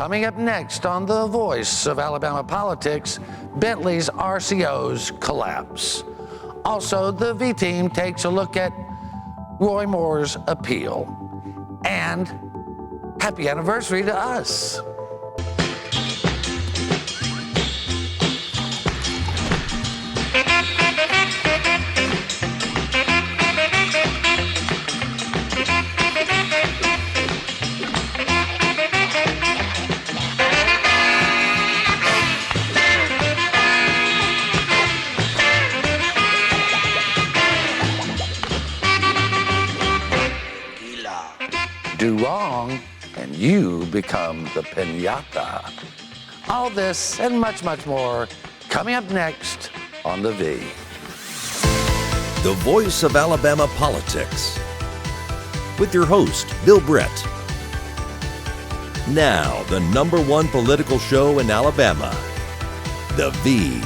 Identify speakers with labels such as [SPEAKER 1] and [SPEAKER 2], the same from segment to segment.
[SPEAKER 1] Coming up next on The Voice of Alabama Politics, Bentley's RCO's collapse. Also, the V-Team takes a look at Roy Moore's appeal. And happy anniversary to us. Do wrong, and you become the piñata. All this and much, much more coming up next on The V.
[SPEAKER 2] The Voice of Alabama Politics. With your host, Bill Brett. Now, the #1 political show in Alabama, The V.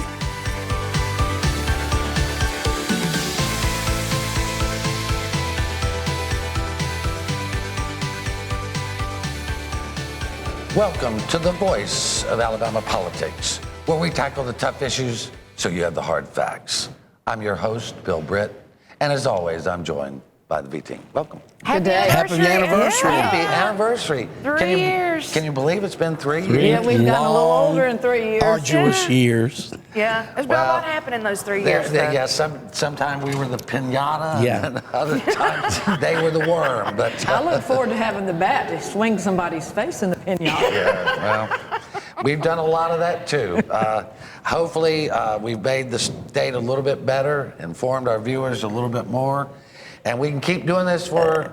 [SPEAKER 1] Welcome to The Voice of Alabama Politics, where we tackle the tough issues so you have the hard facts. I'm your host, Bill Britt, and as always, I'm joined by the V-Team. Welcome.
[SPEAKER 3] Happy anniversary.
[SPEAKER 1] Happy anniversary.
[SPEAKER 3] 3 years.
[SPEAKER 1] Can you believe it's been 3 years?
[SPEAKER 3] Yeah, we've gotten a little older in 3 years.
[SPEAKER 4] Arduous years.
[SPEAKER 3] Yeah, there's been a lot happening in those 3 years.
[SPEAKER 1] Yeah, sometimes we were the piñata,
[SPEAKER 4] Yeah.
[SPEAKER 1] and other times they were the worm. But
[SPEAKER 5] I look forward to having the bat to swing somebody's face in the piñata.
[SPEAKER 1] yeah, well, we've done a lot of that too. Hopefully, we've made the state a little bit better, informed our viewers a little bit more, and we can keep doing this for.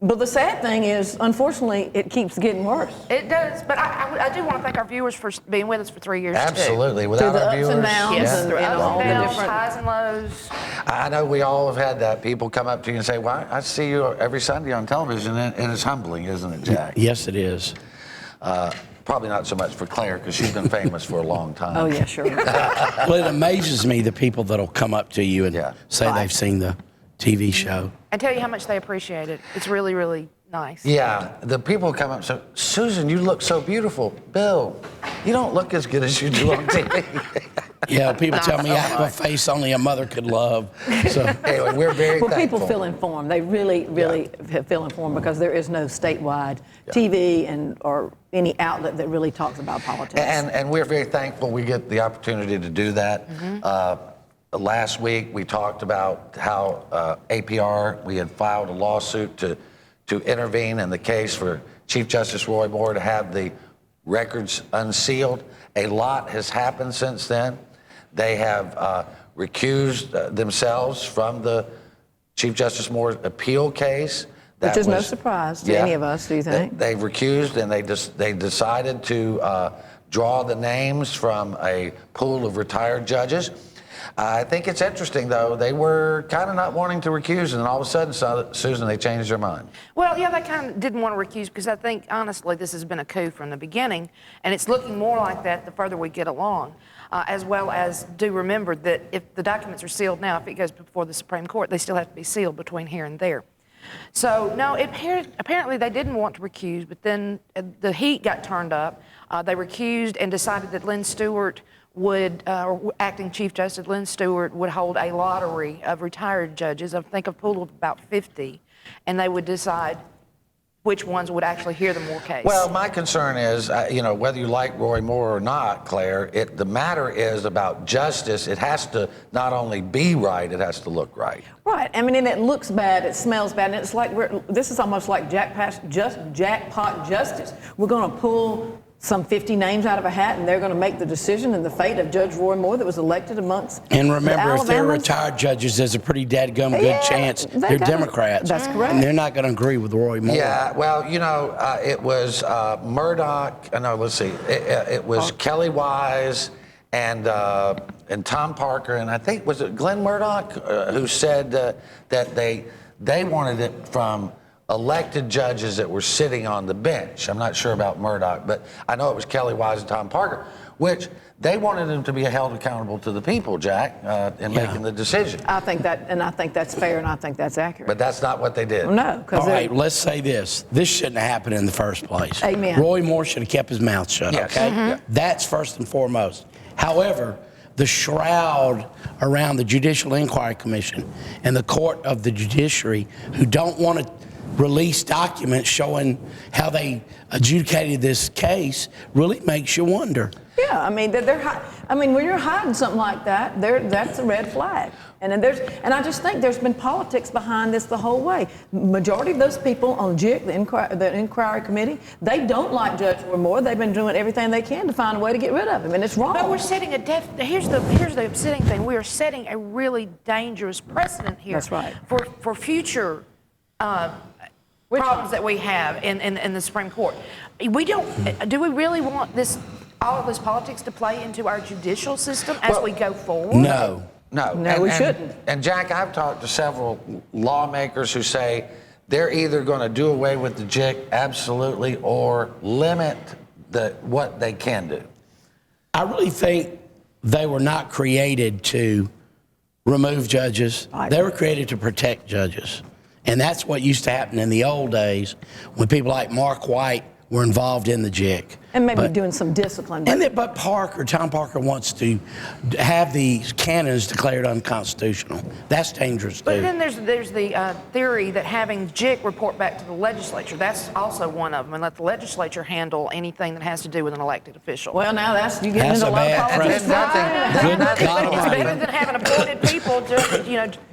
[SPEAKER 5] But the sad thing is, unfortunately, it keeps getting worse.
[SPEAKER 3] It does, but I do want to thank our viewers for being with us for 3 years
[SPEAKER 1] Absolutely,
[SPEAKER 3] too.
[SPEAKER 1] without
[SPEAKER 5] Through the
[SPEAKER 1] our
[SPEAKER 5] ups
[SPEAKER 1] viewers.
[SPEAKER 5] and downs
[SPEAKER 3] Yes,
[SPEAKER 5] and,
[SPEAKER 3] through
[SPEAKER 5] you know,
[SPEAKER 3] ups
[SPEAKER 5] all
[SPEAKER 3] and
[SPEAKER 5] the
[SPEAKER 3] downs,
[SPEAKER 5] different.
[SPEAKER 3] highs and lows.
[SPEAKER 1] I know we all have had that. People come up to you and say, "Well, I see you every Sunday on television," and it's humbling, isn't it, Jack?
[SPEAKER 4] Yes, it is.
[SPEAKER 1] Probably not so much for Claire, because she's been famous for a long time.
[SPEAKER 5] Oh, yeah, sure.
[SPEAKER 4] Well, it amazes me the people that'll come up to you and
[SPEAKER 1] Yeah.
[SPEAKER 4] say they've seen the TV show.
[SPEAKER 3] And tell you how much they appreciate it. It's really, really nice.
[SPEAKER 1] Yeah, the people come up and say, "Susan, you look so beautiful." "Bill, you don't look as good as you do on TV."
[SPEAKER 4] Yeah, people tell me I have a face only a mother could love. So
[SPEAKER 1] Anyway, we're very
[SPEAKER 5] Well,
[SPEAKER 1] thankful.
[SPEAKER 5] people feel informed. They really feel informed because there is no statewide TV or any outlet that really talks about politics.
[SPEAKER 1] And we're very thankful we get the opportunity to do that. Last week, we talked about how APR, we had filed a lawsuit to intervene in the case for Chief Justice Roy Moore to have the records unsealed. A lot has happened since then. They have recused themselves from the Chief Justice Moore's appeal case.
[SPEAKER 5] Which is no surprise to any of us, do you think?
[SPEAKER 1] They've recused, and they decided to draw the names from a pool of retired judges. I think it's interesting, though. They were kind of not wanting to recuse, and all of a sudden, Susan, they changed their mind.
[SPEAKER 3] Well, yeah, they kind of didn't want to recuse because I think, honestly, this has been a coup from the beginning, and it's looking more like that the further we get along. As well as do remember that if the documents are sealed now, if it goes before the Supreme Court, they still have to be sealed between here and there. So, no, apparently they didn't want to recuse, but then the heat got turned up. They recused and decided that Lynn Stewart would, acting Chief Justice Lynn Stewart would hold a lottery of retired judges, I think a pool of about 50, and they would decide which ones would actually hear the Moore case.
[SPEAKER 1] Well, my concern is, whether you like Roy Moore or not, Claire, the matter is about justice. It has to not only be right, it has to look right.
[SPEAKER 5] Right. I mean, and it looks bad, it smells bad, and it's like this is almost like jackpot justice. We're going to pull some 50 names out of a hat, and they're going to make the decision and the fate of Judge Roy Moore that was elected amongst
[SPEAKER 4] and remember,
[SPEAKER 5] the
[SPEAKER 4] if they're
[SPEAKER 5] Alabamans.
[SPEAKER 4] retired judges, there's a pretty dadgum good chance they're Democrats.
[SPEAKER 5] That's correct.
[SPEAKER 4] And they're not going to agree with Roy Moore.
[SPEAKER 1] Yeah, well, it was Murdoch. No, let's see. It was Kelly Wise and Tom Parker, and I think was it Glenn Murdoch who said that they wanted it from elected judges that were sitting on the bench. I'm not sure about Murdoch, but I know it was Kelly Wise and Tom Parker, which they wanted them to be held accountable to the people, Jack, in making the decision.
[SPEAKER 5] I think that's fair, and I think that's accurate.
[SPEAKER 1] But that's not what they did.
[SPEAKER 5] No, because
[SPEAKER 4] All right, let's say this. This shouldn't have happened in the first place.
[SPEAKER 5] Amen.
[SPEAKER 4] Roy Moore should have kept his mouth shut,
[SPEAKER 1] Yes.
[SPEAKER 4] okay?
[SPEAKER 1] Yeah.
[SPEAKER 4] That's first and foremost. However, the shroud around the Judicial Inquiry Commission and the Court of the Judiciary, who don't want to release documents showing how they adjudicated this case, really makes you wonder.
[SPEAKER 5] Yeah, I mean, when you're hiding something like that, that's a red flag. And I just think there's been politics behind this the whole way. Majority of those people on JIC, the inquiry committee, they don't like Judge Roy Moore. They've been doing everything they can to find a way to get rid of him, and it's wrong.
[SPEAKER 3] But we're setting here's the upsetting thing. We are setting a really dangerous precedent here.
[SPEAKER 5] That's right.
[SPEAKER 3] For future problems that we have in the Supreme Court. Do we really want all of this politics to play into our judicial system as we go forward?
[SPEAKER 4] No.
[SPEAKER 1] No,
[SPEAKER 5] we shouldn't.
[SPEAKER 1] And Jack, I've talked to several lawmakers who say they're either going to do away with the JIC absolutely or limit what they can do.
[SPEAKER 4] I really think they were not created to remove judges. They were created to protect judges. And that's what used to happen in the old days when people like Mark White were involved in the JIC.
[SPEAKER 5] And maybe doing some discipline.
[SPEAKER 4] But Tom Parker wants to have these canons declared unconstitutional. That's dangerous, too.
[SPEAKER 3] But then there's the theory that having JIC report back to the legislature, that's also one of them, and let the legislature handle anything that has to do with an elected official.
[SPEAKER 5] Well, now you get into a lot of politics.
[SPEAKER 4] Good God
[SPEAKER 3] It's
[SPEAKER 4] Almighty.
[SPEAKER 3] better than having appointed people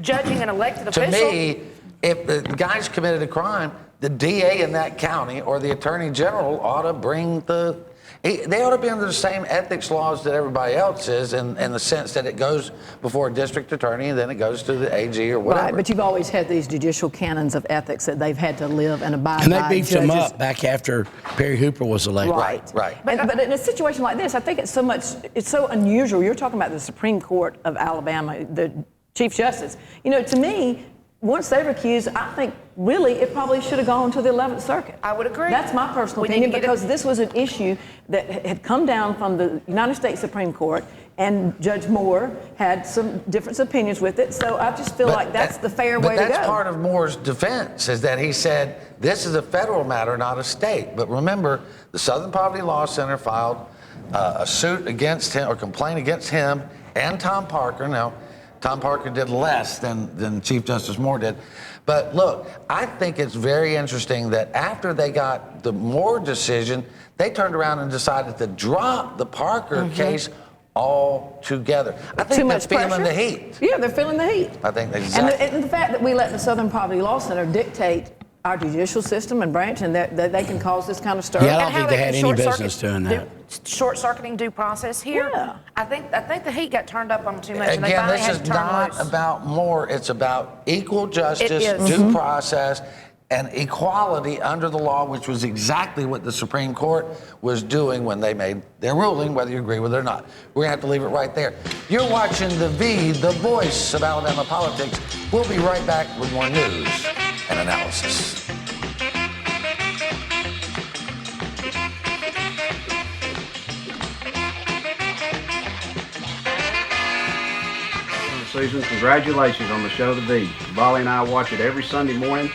[SPEAKER 3] judging an elected
[SPEAKER 1] To
[SPEAKER 3] official.
[SPEAKER 1] me, if the guy's committed a crime, the DA in that county or the Attorney General ought to they ought to be under the same ethics laws that everybody else is in the sense that it goes before a district attorney and then it goes to the AG or whatever.
[SPEAKER 5] Right, but you've always had these judicial canons of ethics that they've had to live and abide by.
[SPEAKER 4] And they beefed them
[SPEAKER 5] judges.
[SPEAKER 4] up back after Perry Hooper was elected.
[SPEAKER 1] Right.
[SPEAKER 5] But in a situation like this, I think it's so unusual. You're talking about the Supreme Court of Alabama, the Chief Justice. To me, once they recused, I think really it probably should have gone to the 11th Circuit.
[SPEAKER 3] I would agree.
[SPEAKER 5] That's my personal opinion, because this was an issue that had come down from the United States Supreme Court, and Judge Moore had some different opinions with it. So I just feel like that's the fair way to go.
[SPEAKER 1] But that's part of Moore's defense, is that he said this is a federal matter, not a state. But remember, the Southern Poverty Law Center filed a suit against him, or complaint against him and Tom Parker. Now, Tom Parker did less than Chief Justice Moore did. But look, I think it's very interesting that after they got the Moore decision, they turned around and decided to drop the Parker case altogether. I think
[SPEAKER 5] Too
[SPEAKER 1] they're
[SPEAKER 5] much
[SPEAKER 1] feeling
[SPEAKER 5] pressure?
[SPEAKER 1] the heat.
[SPEAKER 5] Yeah, they're feeling the heat.
[SPEAKER 1] I think exactly.
[SPEAKER 5] And the fact that we let the Southern Poverty Law Center dictate our judicial system and branch, and that they can cause this kind of stir.
[SPEAKER 4] Yeah, I don't
[SPEAKER 3] And how
[SPEAKER 4] think they had
[SPEAKER 3] can
[SPEAKER 4] any
[SPEAKER 3] short-circuit
[SPEAKER 4] business doing that.
[SPEAKER 3] Short-circuiting due process here.
[SPEAKER 5] Yeah.
[SPEAKER 3] I think the heat got turned up on too much, and they
[SPEAKER 1] Again,
[SPEAKER 3] finally
[SPEAKER 1] this
[SPEAKER 3] had
[SPEAKER 1] is
[SPEAKER 3] to turn
[SPEAKER 1] not
[SPEAKER 3] loose.
[SPEAKER 1] about Moore. It's about equal justice,
[SPEAKER 3] is.
[SPEAKER 1] due process, and equality under the law, which was exactly what the Supreme Court was doing when they made their ruling, whether you agree with it or not. We're going to have to leave it right there. You're watching The V, the voice of Alabama politics. We'll be right back with more news and analysis.
[SPEAKER 6] Susan, congratulations on the show The V. Bolly and I watch it every Sunday morning,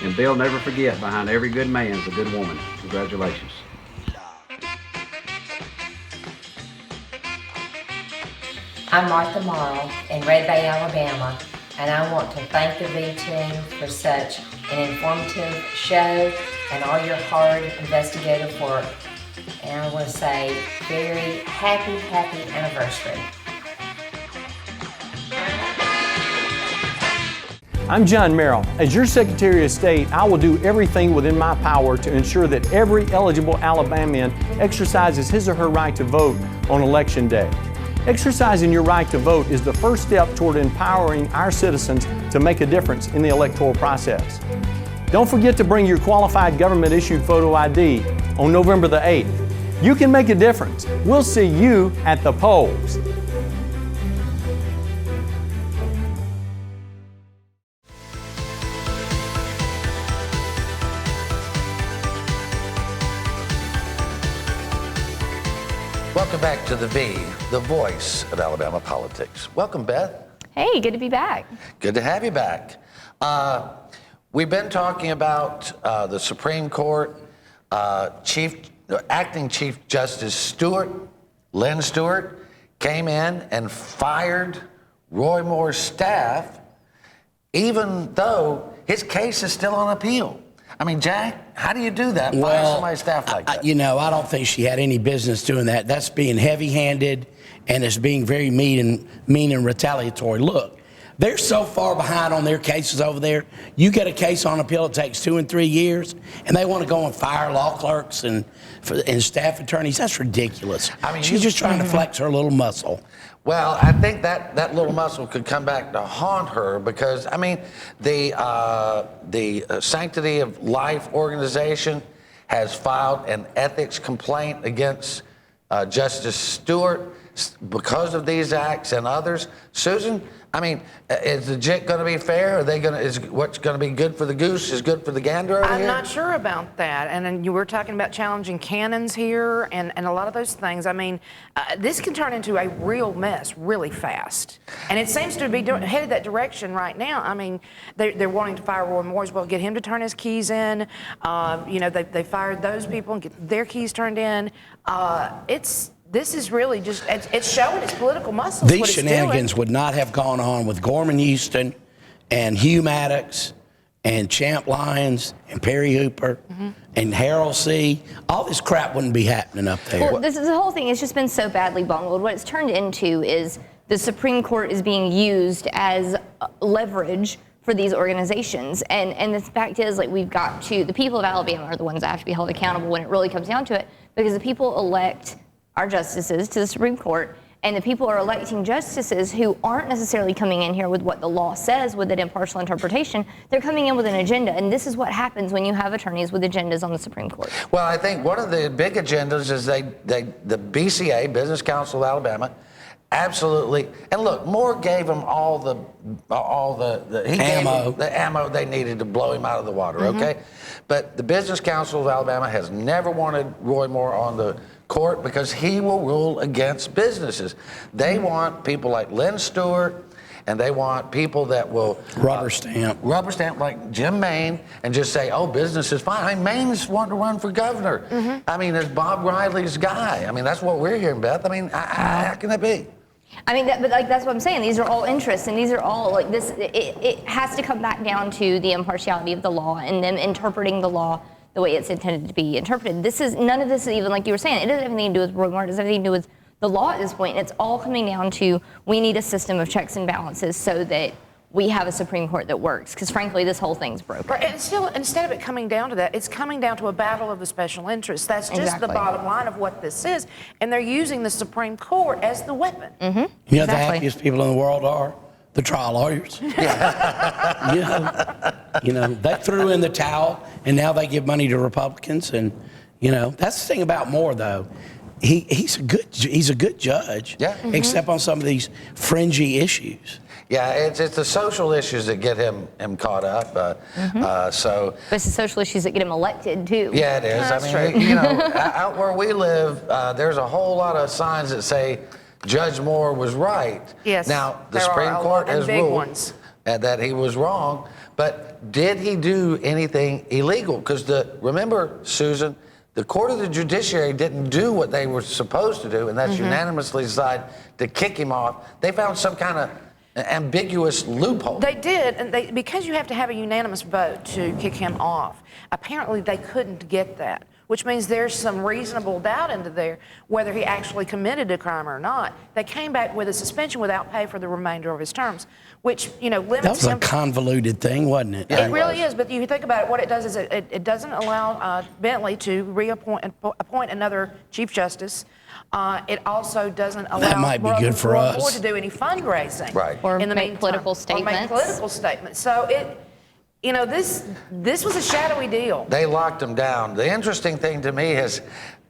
[SPEAKER 6] and Bill never forget, behind every good man's a good woman. Congratulations.
[SPEAKER 7] I'm Martha Morrow in Red Bay, Alabama, and I want to thank the V team for such an informative show and all your hard investigative work. And I want to say very happy anniversary.
[SPEAKER 8] I'm John Merrill. As your Secretary of State, I will do everything within my power to ensure that every eligible Alabamian exercises his or her right to vote on Election Day. Exercising your right to vote is the first step toward empowering our citizens to make a difference in the electoral process. Don't forget to bring your qualified government-issued photo ID on November the 8th. You can make a difference. We'll see you at the polls.
[SPEAKER 1] Welcome back to the voice of Alabama politics. Welcome, Beth.
[SPEAKER 9] Hey, good to be back.
[SPEAKER 1] Good to have you back. We've been talking about the Supreme Court, Acting Chief Justice Lynn Stewart, came in and fired Roy Moore's staff, even though his case is still on appeal. I mean, Jack, how do you do that? Fire somebody's staff like that?
[SPEAKER 4] I don't think she had any business doing that. That's being heavy-handed, and it's being very mean and retaliatory. Look, they're so far behind on their cases over there. You get a case on appeal, it takes 2 and 3 years, and they want to go and fire law clerks and staff attorneys. That's ridiculous. I mean, she's just trying to flex her little muscle.
[SPEAKER 1] Well, I think that little muscle could come back to haunt her because, I mean, the Sanctity of Life organization has filed an ethics complaint against Justice Stewart because of these acts and others. Susan, I mean, is the jit going to be fair? Is what's going to be good for the goose is good for the gander over here?
[SPEAKER 3] I'm not sure about that. And then you were talking about challenging canons here and a lot of those things. I mean, this can turn into a real mess really fast. And it seems to be headed that direction right now. I mean, they're wanting to fire Roy Moore as well, get him to turn his keys in. They fired those people and get their keys turned in. This is really just, it's showing its political muscles.
[SPEAKER 4] These shenanigans would not have gone on with Gorman Houston and Hugh Maddox and Champ Lyons and Perry Hooper and Harold C. All this crap wouldn't be happening up there.
[SPEAKER 9] Well, the whole thing has just been so badly bungled. What it's turned into is the Supreme Court is being used as leverage for these organizations. And the fact is, like, the people of Alabama are the ones that have to be held accountable when it really comes down to it, because the people elect our justices to the Supreme Court, and the people are electing justices who aren't necessarily coming in here with what the law says with an impartial interpretation. They're coming in with an agenda, and this is what happens when you have attorneys with agendas on the Supreme Court.
[SPEAKER 1] Well, I think one of the big agendas is the BCA, Business Council of Alabama, absolutely. And look, Moore gave them all the
[SPEAKER 4] ammo.
[SPEAKER 1] Gave them the ammo they needed to blow him out of the water. Okay, but the Business Council of Alabama has never wanted Roy Moore on the court because he will rule against businesses. They want people like Lynn Stewart, and they want people that will
[SPEAKER 4] rubber stamp
[SPEAKER 1] like Jim Maine and just say, oh, business is fine. I mean, Maine's wanting to run for governor. I mean, it's Bob Riley's guy. I mean, that's what we're hearing, Beth. I mean, how can that be?
[SPEAKER 9] I mean, that's what I'm saying. These are all interests, and these are all like this. It has to come back down to the impartiality of the law and them interpreting the law the way it's intended to be interpreted. None of this is even, like you were saying, it doesn't have anything to do with Roy Moore. It doesn't have anything to do with the law at this point. It's all coming down to, we need a system of checks and balances so that we have a Supreme Court that works, because frankly, this whole thing's broken.
[SPEAKER 3] Right, and still, instead of it coming down to that, it's coming down to a battle of the special interests. That's just the bottom line of what this is, and they're using the Supreme Court as the weapon.
[SPEAKER 4] The happiest people in the world are the trial lawyers. They threw in the towel, and now they give money to Republicans, and that's the thing about Moore, though. He's a good judge, except on some of these fringy issues.
[SPEAKER 1] Yeah, it's the social issues that get him caught up.
[SPEAKER 9] But it's the social issues that get him elected too.
[SPEAKER 1] Yeah, it is.
[SPEAKER 3] That's
[SPEAKER 1] I mean, out where we live, there's a whole lot of signs that say Judge Moore was right.
[SPEAKER 3] Yes.
[SPEAKER 1] Now, the Supreme Court has ruled that he was wrong, but did he do anything illegal? Because remember, Susan, the Court of the Judiciary didn't do what they were supposed to do, and that's unanimously decide to kick him off. They found some kind of ambiguous loophole.
[SPEAKER 3] They did, and because you have to have a unanimous vote to kick him off, apparently they couldn't get that, which means there's some reasonable doubt into there whether he actually committed a crime or not. They came back with a suspension without pay for the remainder of his terms, which, limits him.
[SPEAKER 4] That was a convoluted thing, wasn't it?
[SPEAKER 1] Yeah,
[SPEAKER 3] it really is, but you think about it, what it does is it doesn't allow Bentley to appoint another Chief Justice. It also doesn't allow
[SPEAKER 4] That might be good for us.
[SPEAKER 3] Moore to do any fundraising.
[SPEAKER 1] Right.
[SPEAKER 9] Or
[SPEAKER 3] in the
[SPEAKER 9] make
[SPEAKER 3] meantime.
[SPEAKER 9] political statements.
[SPEAKER 3] Or make political statements. So this was a shadowy deal.
[SPEAKER 1] They locked him down. The interesting thing to me is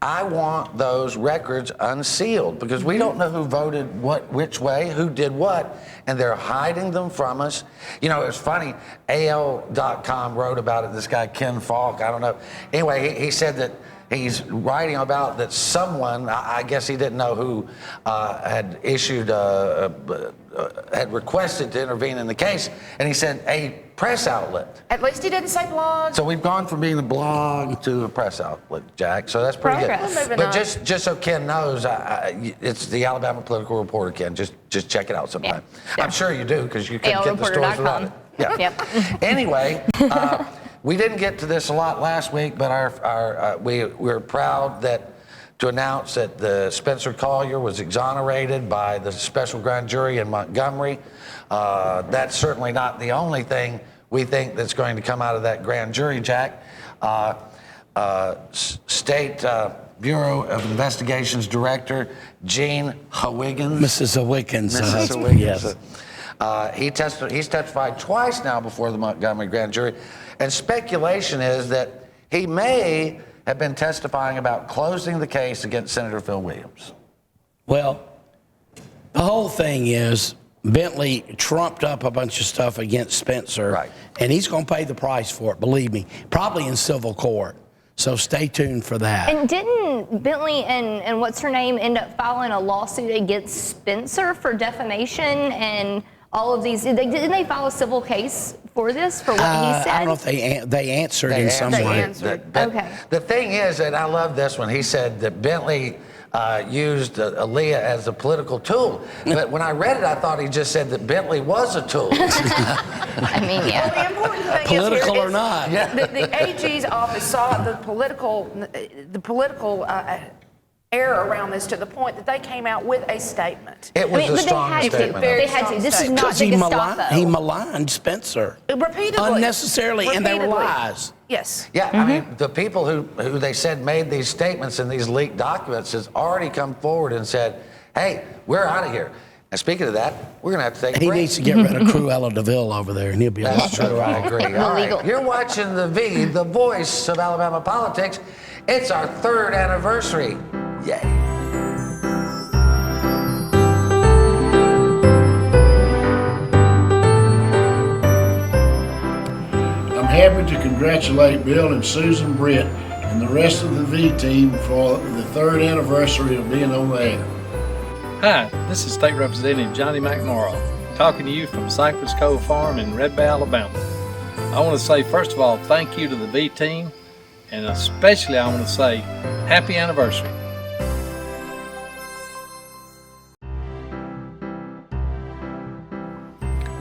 [SPEAKER 1] I want those records unsealed because we don't know who voted which way, who did what, and they're hiding them from us. It's funny, AL.com wrote about it, this guy Ken Falk, I don't know. Anyway, he said that he's writing about that someone, I guess he didn't know who, had issued, had requested to intervene in the case, and he said a press outlet.
[SPEAKER 3] At least he didn't say blog.
[SPEAKER 1] So we've gone from being a blog to a press outlet, Jack. So that's pretty
[SPEAKER 3] Progress.
[SPEAKER 1] good.
[SPEAKER 3] Moving
[SPEAKER 1] But
[SPEAKER 3] on.
[SPEAKER 1] just so Ken knows, it's the Alabama Political Reporter, Ken. Just check it out sometime.
[SPEAKER 9] Yeah.
[SPEAKER 1] I'm sure you do, because you couldn't get the stories without it. Yeah.
[SPEAKER 9] Yep.
[SPEAKER 1] Anyway, we didn't get to this a lot last week, but we're proud to announce that the Spencer Collier was exonerated by the special grand jury in Montgomery. That's certainly not the only thing we think that's going to come out of that grand jury, Jack. State Bureau of Investigations Director Gene Hawiggins.
[SPEAKER 4] Mrs. Hawiggins.
[SPEAKER 1] Mrs. Hawiggins.
[SPEAKER 4] Yes.
[SPEAKER 1] He's testified twice now before the Montgomery grand jury, and speculation is that he may have been testifying about closing the case against Senator Phil Williams.
[SPEAKER 4] Well, the whole thing is Bentley trumped up a bunch of stuff against Spencer,
[SPEAKER 1] Right.
[SPEAKER 4] and he's going to pay the price for it, believe me, probably in civil court. So stay tuned for that.
[SPEAKER 9] And didn't Bentley and what's her name end up filing a lawsuit against Spencer for defamation and all of these? Didn't they file a civil case for this, for what he said?
[SPEAKER 4] I don't know if they answered in some
[SPEAKER 3] They
[SPEAKER 4] way.
[SPEAKER 3] answered.
[SPEAKER 9] Okay.
[SPEAKER 1] The thing is, and I love this one, he said that Bentley used Aaliyah as a political tool. But when I read it, I thought he just said that Bentley was a tool.
[SPEAKER 9] I mean,
[SPEAKER 3] Well,
[SPEAKER 9] yeah.
[SPEAKER 3] the important thing
[SPEAKER 4] Political
[SPEAKER 3] is
[SPEAKER 4] or not.
[SPEAKER 3] the AG's office saw the political error around this to the point that they came out with a statement.
[SPEAKER 1] It was
[SPEAKER 9] I mean,
[SPEAKER 1] a
[SPEAKER 9] but
[SPEAKER 1] strong
[SPEAKER 9] they had
[SPEAKER 1] statement.
[SPEAKER 9] to. They had to. This is not
[SPEAKER 4] Because
[SPEAKER 9] the
[SPEAKER 4] he
[SPEAKER 9] Gestapo.
[SPEAKER 4] maligned Spencer.
[SPEAKER 3] Repeatedly.
[SPEAKER 4] Unnecessarily, and they were
[SPEAKER 3] Repeatedly.
[SPEAKER 4] lies.
[SPEAKER 3] Yes.
[SPEAKER 1] Yeah, I mean, the people who they said made these statements in these leaked documents has already come forward and said, hey, we're out of here. And speaking of that, we're going to have to take a
[SPEAKER 4] He
[SPEAKER 1] break.
[SPEAKER 4] needs to get rid of Cruella DeVille over there, and he'll be a lot
[SPEAKER 1] That's true,
[SPEAKER 4] better.
[SPEAKER 1] I agree. All
[SPEAKER 9] Illegal.
[SPEAKER 1] right, you're watching The V, the voice of Alabama politics. It's our 3rd anniversary. Yay.
[SPEAKER 10] I'm happy to congratulate Bill and Susan Britt and the rest of the V team for the 3rd anniversary of being on the air.
[SPEAKER 11] Hi, this is State Representative Johnny McMorrow, talking to you from Cypress Cove Farm in Red Bay, Alabama. I want to say, first of all, thank you to the V team, and especially I want to say happy anniversary.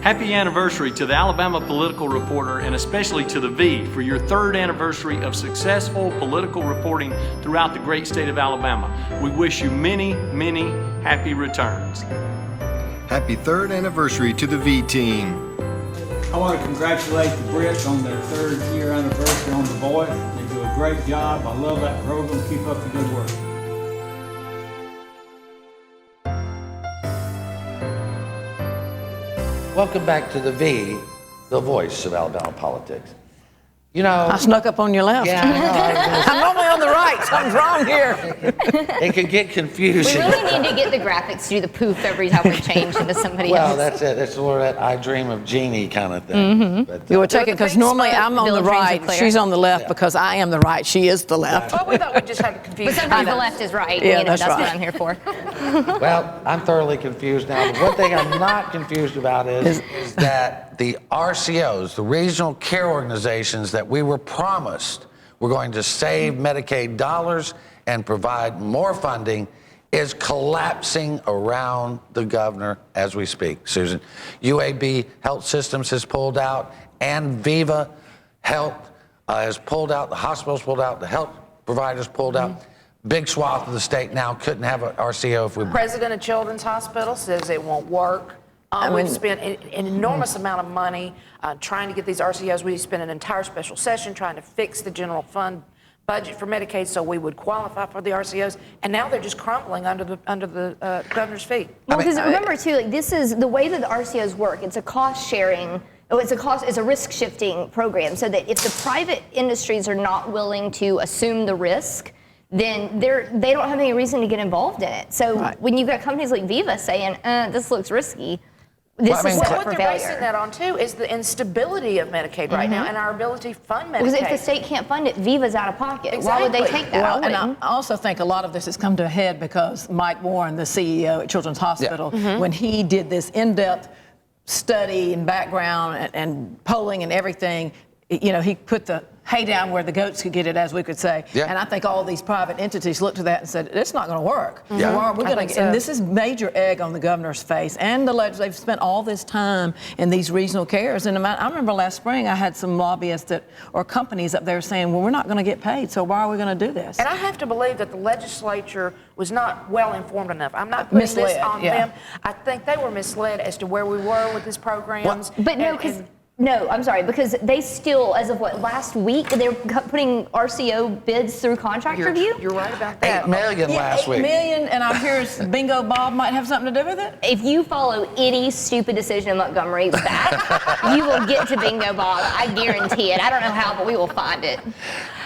[SPEAKER 8] Happy anniversary to the Alabama Political Reporter and especially to the V for your 3rd anniversary of successful political reporting throughout the great state of Alabama. We wish you many, many happy returns.
[SPEAKER 12] Happy 3rd anniversary to the V team.
[SPEAKER 13] I want to congratulate the Brits on their 3rd year anniversary on The Voice. They do a great job. I love that program. Keep up the good work.
[SPEAKER 1] Welcome back to The V, the voice of Alabama politics. You know,
[SPEAKER 5] I snuck up on your left.
[SPEAKER 1] yeah, I
[SPEAKER 5] I'm normally on the right. Something's wrong here.
[SPEAKER 1] know. It could get
[SPEAKER 9] We
[SPEAKER 1] confusing.
[SPEAKER 9] really need to get the graphics to do the poof every time we change into somebody
[SPEAKER 1] Well,
[SPEAKER 9] else.
[SPEAKER 1] that's it. It's sort of that I dream of Jeannie kind of thing. But,
[SPEAKER 5] You were taking, because normally I'm on
[SPEAKER 9] Bill
[SPEAKER 5] the
[SPEAKER 9] dreams are
[SPEAKER 5] right,
[SPEAKER 9] clear.
[SPEAKER 5] she's on the left because I am the right, she is the left.
[SPEAKER 3] Well, we thought we just had to
[SPEAKER 9] But
[SPEAKER 3] confuse.
[SPEAKER 9] sometimes
[SPEAKER 5] I
[SPEAKER 9] the
[SPEAKER 5] know.
[SPEAKER 9] left is right.
[SPEAKER 5] Yeah,
[SPEAKER 9] you know,
[SPEAKER 5] that's
[SPEAKER 9] that's what
[SPEAKER 5] right.
[SPEAKER 9] I'm here for.
[SPEAKER 1] well, I'm thoroughly confused now. But one thing I'm not confused about is that the RCOs, the regional care organizations that we were promised were going to save Medicaid dollars and provide more funding is collapsing around the governor as we speak. Susan, UAB Health Systems has pulled out, and Viva Health has pulled out, the hospitals pulled out, the health providers pulled out. Big swath of the state now couldn't have an RCO if we...
[SPEAKER 3] President of Children's Hospital says it won't work. We've spent an enormous amount of money trying to get these RCOs. We spent an entire special session trying to fix the general fund budget for Medicaid so we would qualify for the RCOs, and now they're just crumbling under the governor's feet.
[SPEAKER 9] Well, because remember too, like this is the way that the RCOs work. It's a cost sharing. It's a risk shifting program, so that if the private industries are not willing to assume the risk, then they don't have any reason to get involved in it. So when you've got companies like Viva saying, this looks risky, This
[SPEAKER 1] Well, I mean,
[SPEAKER 9] is
[SPEAKER 3] Well,
[SPEAKER 9] set
[SPEAKER 3] what
[SPEAKER 9] for
[SPEAKER 3] they're basing
[SPEAKER 9] failure.
[SPEAKER 3] that on too is the instability of Medicaid right now and our ability to fund Medicaid.
[SPEAKER 9] Because if the state can't fund it, Viva's out of pocket. Why would they
[SPEAKER 3] Exactly.
[SPEAKER 9] take that?
[SPEAKER 5] Well,
[SPEAKER 9] I
[SPEAKER 5] and I
[SPEAKER 9] wouldn't.
[SPEAKER 5] also think a lot of this has come to a head because Mike Warren, the CEO at Children's Hospital, when he did this in-depth study and background and polling and everything, you know, he put the hay down where the goats could get it, as we could say.
[SPEAKER 1] Yeah.
[SPEAKER 5] And I think all these private entities looked at that and said, it's not going to work.
[SPEAKER 1] Yeah.
[SPEAKER 5] Why are we
[SPEAKER 3] I
[SPEAKER 5] going
[SPEAKER 3] think
[SPEAKER 5] to?
[SPEAKER 3] so.
[SPEAKER 5] And this is major egg on the governor's face and the legislature. They've spent all this time in these regional cares. And I remember last spring I had some lobbyists or companies up there saying, well, we're not going to get paid, so why are we going to do this?
[SPEAKER 3] And I have to believe that the legislature was not well informed enough. I'm not putting this
[SPEAKER 5] Misled,
[SPEAKER 3] on
[SPEAKER 5] yeah.
[SPEAKER 3] them. I think they were misled as to where we were with these programs.
[SPEAKER 9] But no, because no, I'm sorry, because they still, as of last week, they're putting RCO bids through contract review.
[SPEAKER 3] You're right about that.
[SPEAKER 1] $8 million last
[SPEAKER 5] $8
[SPEAKER 1] week.
[SPEAKER 5] million, and I hear Bingo Bob might have something to do with it.
[SPEAKER 9] If you follow any stupid decision in Montgomery back, you will get to Bingo Bob. I guarantee it. I don't know how, but we will find it.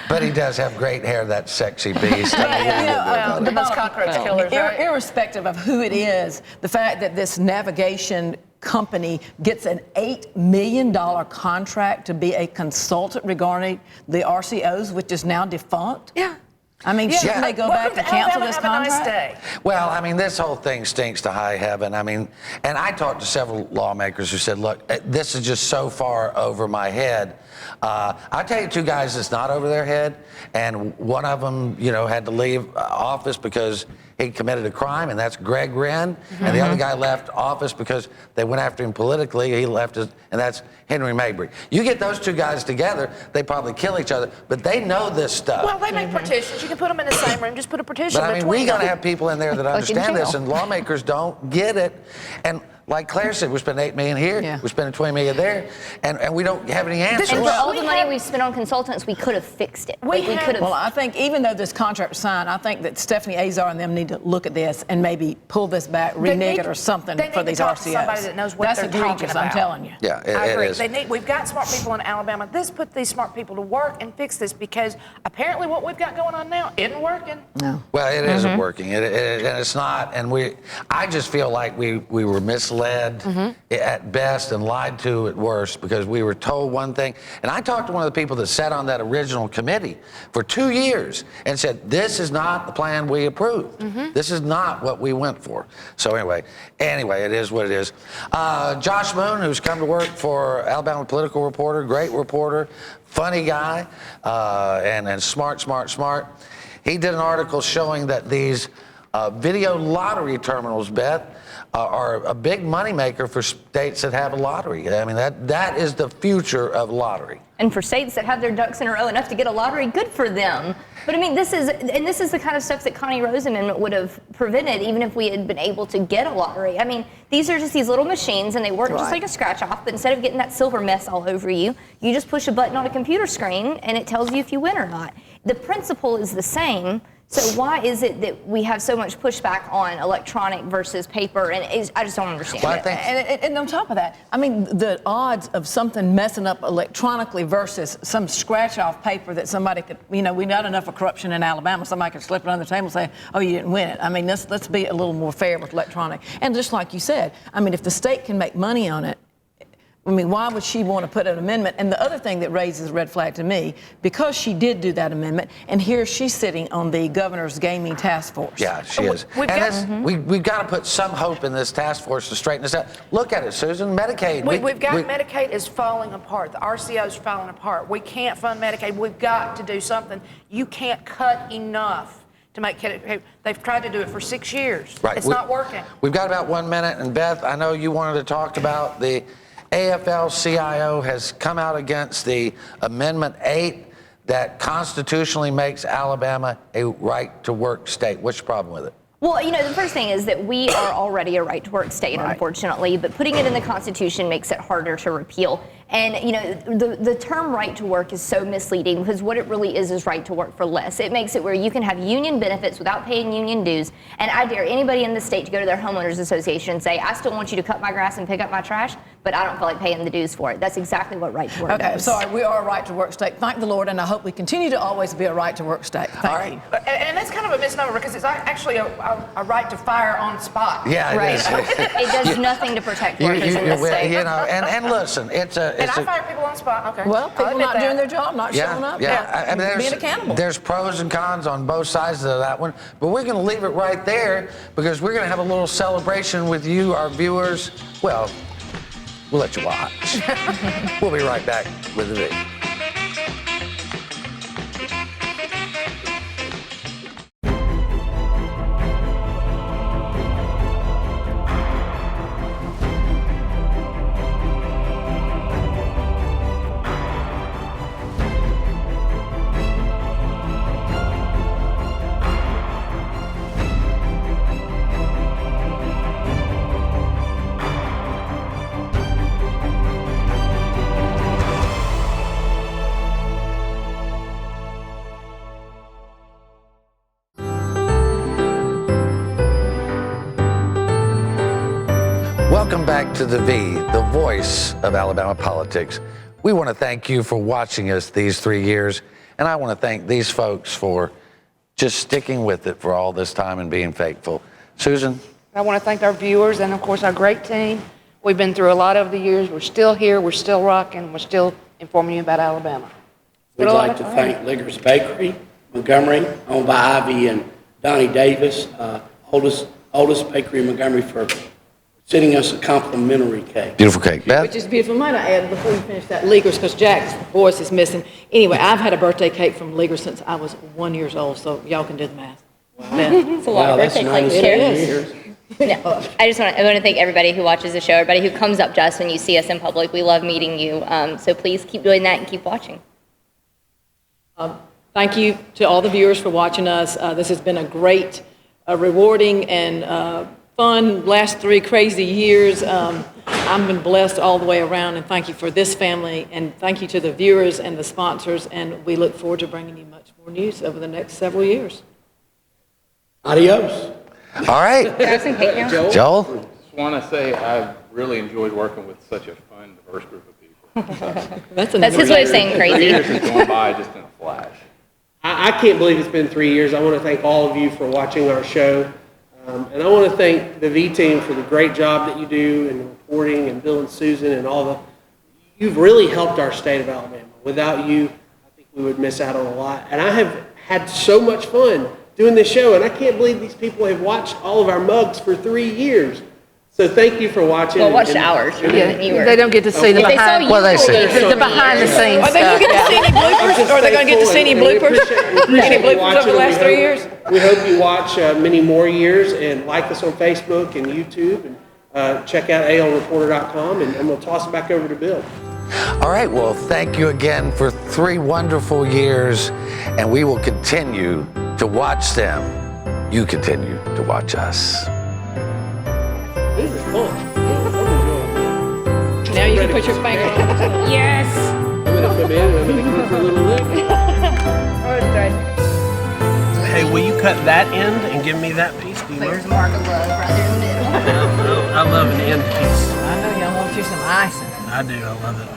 [SPEAKER 1] But he does have great hair, that sexy beast.
[SPEAKER 5] The
[SPEAKER 3] Those cockroach killers, right?
[SPEAKER 5] Irrespective of who it is, the fact that this navigation company gets an $8 million contract to be a consultant regarding the RCOs, which is now defunct.
[SPEAKER 3] Yeah.
[SPEAKER 5] I mean, shouldn't they go back
[SPEAKER 3] Welcome
[SPEAKER 5] and
[SPEAKER 3] to
[SPEAKER 5] cancel
[SPEAKER 3] Alabama.
[SPEAKER 5] this
[SPEAKER 3] Have a nice
[SPEAKER 5] contract?
[SPEAKER 3] day.
[SPEAKER 1] Well, I mean, this whole thing stinks to high heaven. I mean, and I talked to several lawmakers who said, look, this is just so far over my head. I'll tell you two guys that's not over their head, and one of them, you know, had to leave office because he committed a crime, and that's Greg Wren. And the other guy left office because they went after him politically. He left, and that's Henry Mabry. You get those two guys together, they probably kill each other, but they know this stuff.
[SPEAKER 3] Well, they make petitions. You can put them in the same room. Just put a petition
[SPEAKER 1] But I mean,
[SPEAKER 3] between
[SPEAKER 1] we got to
[SPEAKER 3] them.
[SPEAKER 1] have people in there that
[SPEAKER 9] Like in
[SPEAKER 1] understand this,
[SPEAKER 9] jail.
[SPEAKER 1] and lawmakers don't get it. And like Claire said, we're spending $8 million here,
[SPEAKER 5] Yeah.
[SPEAKER 1] we're spending $20 million there, and we don't have any answers.
[SPEAKER 9] And for
[SPEAKER 3] Well,
[SPEAKER 9] all
[SPEAKER 3] we
[SPEAKER 9] the money
[SPEAKER 3] have-
[SPEAKER 9] we spent on consultants, we could have fixed it.
[SPEAKER 3] We
[SPEAKER 9] We
[SPEAKER 3] have-
[SPEAKER 9] could have.
[SPEAKER 5] Well, I think even though this contract was signed, I think that Stephanie Azar and them need to look at this and maybe pull this back,
[SPEAKER 3] They
[SPEAKER 5] renege
[SPEAKER 3] need-
[SPEAKER 5] it or something
[SPEAKER 3] they
[SPEAKER 5] for
[SPEAKER 3] need to
[SPEAKER 5] these
[SPEAKER 3] talk to
[SPEAKER 5] RCOs.
[SPEAKER 3] somebody that knows what
[SPEAKER 5] That's
[SPEAKER 3] they're
[SPEAKER 5] egregious,
[SPEAKER 3] talking
[SPEAKER 5] I'm
[SPEAKER 3] about.
[SPEAKER 5] telling you.
[SPEAKER 1] Yeah,
[SPEAKER 3] I
[SPEAKER 1] it
[SPEAKER 3] agree.
[SPEAKER 1] is.
[SPEAKER 3] We've got smart people in Alabama. Let's put these smart people to work and fix this, because apparently what we've got going on now isn't working.
[SPEAKER 5] No.
[SPEAKER 1] Well, it isn't working, and it's not. And I just feel like we were misled at best and lied to at worst, because we were told one thing. And I talked to one of the people that sat on that original committee for 2 years and said, this is not the plan we approved. This is not what we went for. So anyway, it is what it is. Josh Moon, who's come to work for Alabama Political Reporter, great reporter, funny guy, and smart. He did an article showing that these video lottery terminals, Beth, are a big moneymaker for states that have a lottery. I mean, that is the future of lottery.
[SPEAKER 9] And for states that have their ducks in a row enough to get a lottery, good for them. But I mean, this is the kind of stuff that Connie Rose Amendment would have prevented, even if we had been able to get a lottery. I mean, these are just these little machines, and they work just like a scratch off, but instead of getting that silver mess all over you, you just push a button on a computer screen, and it tells you if you win or not. The principle is the same. So why is it that we have so much pushback on electronic versus paper? And I just don't understand
[SPEAKER 1] Well, I
[SPEAKER 9] it.
[SPEAKER 1] think
[SPEAKER 5] And on top of that, I mean, the odds of something messing up electronically versus some scratch-off paper that somebody could, you know, we not enough of corruption in Alabama. Somebody could slip it on the table and say, oh, you didn't win it. I mean, let's be a little more fair with electronic. And just like you said, I mean, if the state can make money on it, I mean, why would she want to put an amendment? And the other thing that raises a red flag to me, because she did do that amendment, and here she's sitting on the governor's gaming task force.
[SPEAKER 1] Yeah, she is.
[SPEAKER 3] We've
[SPEAKER 1] And we've got to put some hope in this task force to straighten this out. Look at it, Susan. Medicaid.
[SPEAKER 3] We've got Medicaid is falling apart. The RCO is falling apart. We can't fund Medicaid. We've got to do something. You can't cut enough to make it. They've tried to do it for 6 years.
[SPEAKER 1] Right.
[SPEAKER 3] It's not working.
[SPEAKER 1] We've got about 1 minute, and Beth, I know you wanted to talk about the AFL-CIO has come out against the Amendment 8 that constitutionally makes Alabama a right-to-work state. What's your problem with it?
[SPEAKER 9] Well, you know, the first thing is that we are already a right-to-work state, unfortunately, but putting it in the Constitution makes it harder to repeal. And the term right to work is so misleading because what it really is right to work for less. It makes it where you can have union benefits without paying union dues. And I dare anybody in the state to go to their homeowners association and say, I still want you to cut my grass and pick up my trash, but I don't feel like paying the dues for it. That's exactly what right to work
[SPEAKER 5] Okay,
[SPEAKER 9] does.
[SPEAKER 5] sorry, we are a right to work state. Thank the Lord, and I hope we continue to always be a right to work state. Thank you.
[SPEAKER 3] And that's kind of a misnomer because it's actually a right to fire on spot.
[SPEAKER 1] Yeah,
[SPEAKER 9] Right.
[SPEAKER 1] it is.
[SPEAKER 9] It does nothing to protect workers in this state.
[SPEAKER 1] And listen, it's
[SPEAKER 3] And I fire people on spot. Okay.
[SPEAKER 5] Well,
[SPEAKER 3] I'll
[SPEAKER 5] people
[SPEAKER 3] admit
[SPEAKER 5] not
[SPEAKER 3] that.
[SPEAKER 5] doing their job, not showing up.
[SPEAKER 1] Yeah. I mean,
[SPEAKER 5] being accountable.
[SPEAKER 1] there's pros and cons on both sides of that one, but we're going to leave it right there because we're going to have a little celebration with you, our viewers. Well, we'll let you watch. We'll be right back with the video. Welcome back to The V, the voice of Alabama politics. We want to thank you for watching us these 3 years, and I want to thank these folks for just sticking with it for all this time and being faithful. Susan?
[SPEAKER 3] I want to thank our viewers and, of course, our great team. We've been through a lot over the years. We're still here. We're still rocking. We're still informing you about Alabama.
[SPEAKER 4] We'd like to thank Liggers Bakery, Montgomery, owned by Ivy and Donnie Davis, oldest bakery in Montgomery, for sending us a complimentary cake.
[SPEAKER 1] Beautiful cake. Beth?
[SPEAKER 5] Which is beautiful. Might I add, before you finish that, Liggers, because Jack's voice is missing. Anyway, I've had a birthday cake from Liggers since I was 1 year old, so y'all can do the math.
[SPEAKER 9] It's a lot of birthday cakes to share.
[SPEAKER 5] Years.
[SPEAKER 9] I want to thank everybody who watches the show, everybody who comes up to us when you see us in public. We love meeting you. So please keep doing that and keep watching.
[SPEAKER 5] Thank you to all the viewers for watching us. This has been a great, rewarding, and fun last 3 crazy years. I've been blessed all the way around, and thank you for this family, and thank you to the viewers and the sponsors, and we look forward to bringing you much more news over the next several years.
[SPEAKER 4] Adios.
[SPEAKER 1] All right. Joel?
[SPEAKER 14] Just want to say I really enjoyed working with such a fun, diverse group of people.
[SPEAKER 5] That's
[SPEAKER 9] his way of saying
[SPEAKER 14] 3
[SPEAKER 9] crazy.
[SPEAKER 14] years has gone by just in a flash.
[SPEAKER 15] I can't believe it's been 3 years. I want to thank all of you for watching our show. And I want to thank the V team for the great job that you do in reporting, and Bill and Susan and all the, you've really helped our state of Alabama. Without you, I think we would miss out on a lot. And I have had so much fun doing this show, and I can't believe these people have watched all of our mugs for 3 years. So thank you for watching.
[SPEAKER 9] Well, watched ours.
[SPEAKER 3] They don't get to see the behind.
[SPEAKER 1] Well, they see.
[SPEAKER 3] The behind the scenes
[SPEAKER 5] Are they going to get to see any bloopers? Or are they going to get to see any bloopers? Any bloopers over the last 3 years?
[SPEAKER 15] We hope you watch many more years, and like us on Facebook and YouTube, and check out alreporter.com, and I'm going to toss it back over to Bill.
[SPEAKER 1] All right, well, thank you again for 3 wonderful years, and we will continue to watch them. You continue to watch us.
[SPEAKER 15] This is fun.
[SPEAKER 5] Now you can put your finger on it.
[SPEAKER 9] Yes.
[SPEAKER 15] I'm going to come in and I'm going to come for a little lick.
[SPEAKER 16] Hey, will you cut that end and give me that piece? Do you
[SPEAKER 9] There's a mark of love right there in the middle.
[SPEAKER 16] I love an end piece.
[SPEAKER 5] I know y'all want you some icing.
[SPEAKER 16] I do. I love it.